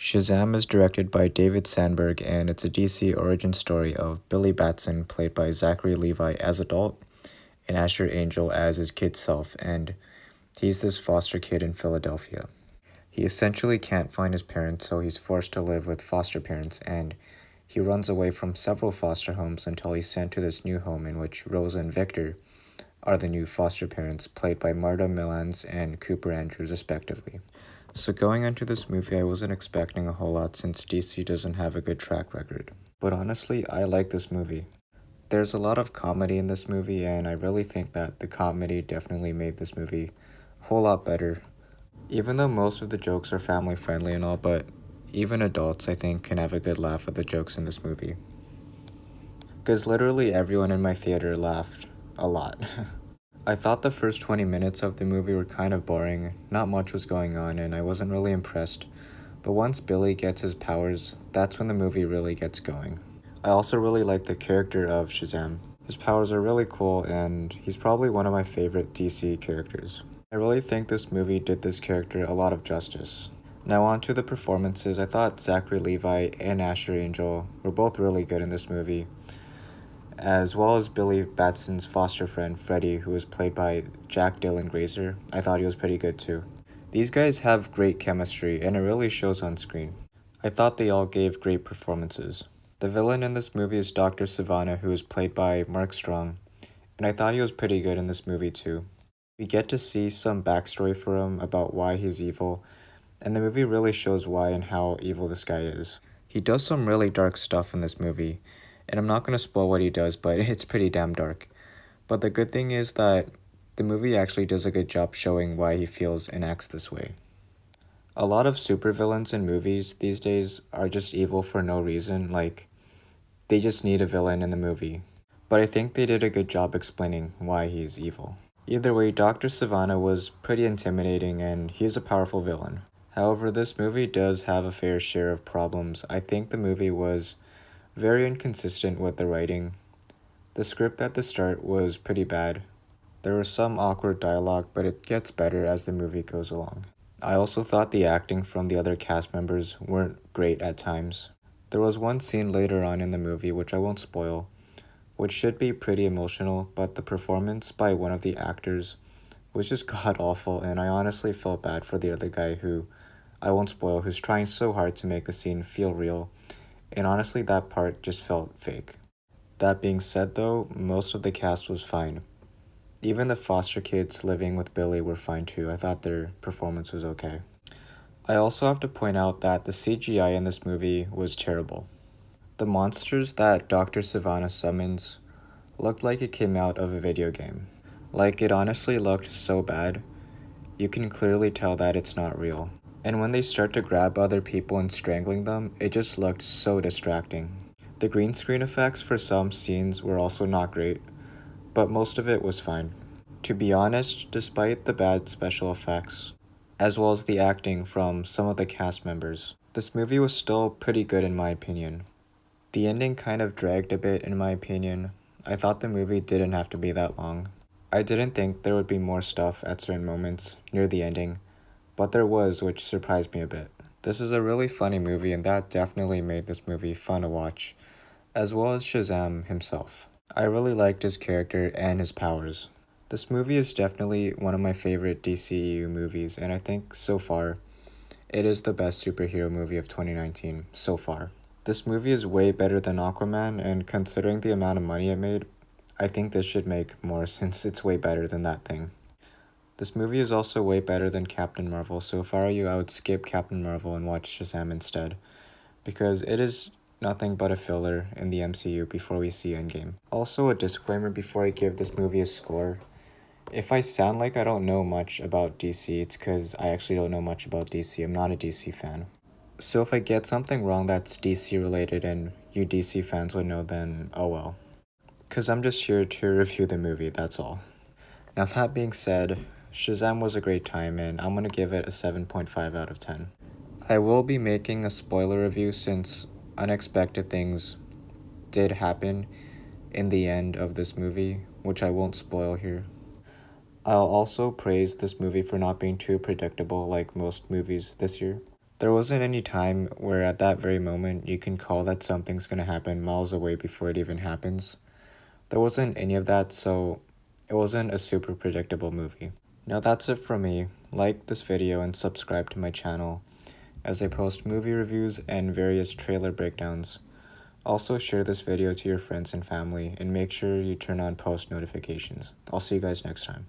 Shazam is directed by David Sandberg, and it's a DC origin story of Billy Batson, played by Zachary Levi as adult, and Asher Angel as his kid self, and he's this foster kid in Philadelphia. He essentially can't find his parents, so he's forced to live with foster parents, and he runs away from several foster homes until he's sent to this new home in which Rosa and Victor are the new foster parents, played by Marta, Milans, and Cooper Andrews, respectively. So going into this movie, I wasn't expecting a whole lot since DC doesn't have a good track record. But honestly, I like this movie. There's a lot of comedy in this movie, and I really think that the comedy definitely made this movie a whole lot better. Even though most of the jokes are family friendly and all, but even adults, I think, can have a good laugh at the jokes in this movie. Because literally everyone in my theater laughed a lot. I thought the first 20 minutes of the movie were kind of boring, not much was going on, and I wasn't really impressed. But once Billy gets his powers, that's when the movie really gets going. I also really like the character of Shazam. His powers are really cool, and he's probably one of my favorite DC characters. I really think this movie did this character a lot of justice. Now on to the performances. I thought Zachary Levi and Asher Angel were both really good in this movie, as well as Billy Batson's foster friend, Freddie, who was played by Jack Dylan Grazer. I thought he was pretty good too. These guys have great chemistry, and it really shows on screen. I thought they all gave great performances. The villain in this movie is Dr. Savannah, who is played by Mark Strong, and I thought he was pretty good in this movie too. We get to see some backstory for him about why he's evil, and the movie really shows why and how evil this guy is. He does some really dark stuff in this movie, and I'm not going to spoil what he does, but it's pretty damn dark. But the good thing is that the movie actually does a good job showing why he feels and acts this way. A lot of supervillains in movies these days are just evil for no reason, like they just need a villain in the movie. But I think they did a good job explaining why he's evil. Either way, Dr. Savannah was pretty intimidating and he's a powerful villain. However, this movie does have a fair share of problems. I think the movie was very inconsistent with the writing. The script at the start was pretty bad. There was some awkward dialogue, but it gets better as the movie goes along. I also thought the acting from the other cast members weren't great at times. There was one scene later on in the movie, which I won't spoil, which should be pretty emotional, but the performance by one of the actors was just god-awful, and I honestly felt bad for the other guy who, I won't spoil, who's trying so hard to make the scene feel real. And honestly, that part just felt fake. That being said though, most of the cast was fine. Even the foster kids living with Billy were fine too. I thought their performance was okay. I also have to point out that the CGI in this movie was terrible. The monsters that Dr. Savannah summons looked like it came out of a video game. Like, it honestly looked so bad. You can clearly tell that it's not real. And when they start to grab other people and strangling them, it just looked so distracting. The green screen effects for some scenes were also not great, but most of it was fine. To be honest, despite the bad special effects, as well as the acting from some of the cast members, this movie was still pretty good in my opinion. The ending kind of dragged a bit in my opinion. I thought the movie didn't have to be that long. I didn't think there would be more stuff at certain moments near the ending, but there was, which surprised me a bit. This is a really funny movie, and that definitely made this movie fun to watch, as well as Shazam himself. I really liked his character and his powers. This movie is definitely one of my favorite DCEU movies, and I think so far, it is the best superhero movie of 2019 so far. This movie is way better than Aquaman, and considering the amount of money it made, I think this should make more since it's way better than that thing. This movie is also way better than Captain Marvel, so if I were you, I would skip Captain Marvel and watch Shazam instead, because it is nothing but a filler in the MCU before we see Endgame. Also, a disclaimer before I give this movie a score. If I sound like I don't know much about DC, it's because I actually don't know much about DC. I'm not a DC fan. So if I get something wrong that's DC related and you DC fans would know, then oh well. Because I'm just here to review the movie, that's all. Now that being said, Shazam was a great time, and I'm going to give it a 7.5 out of 10. I will be making a spoiler review since unexpected things did happen in the end of this movie, which I won't spoil here. I'll also praise this movie for not being too predictable like most movies this year. There wasn't any time where at that very moment you can call that something's gonna happen miles away before it even happens. There wasn't any of that, so it wasn't a super predictable movie. Now that's it from me. Like this video and subscribe to my channel as I post movie reviews and various trailer breakdowns. Also share this video to your friends and family and make sure you turn on post notifications. I'll see you guys next time.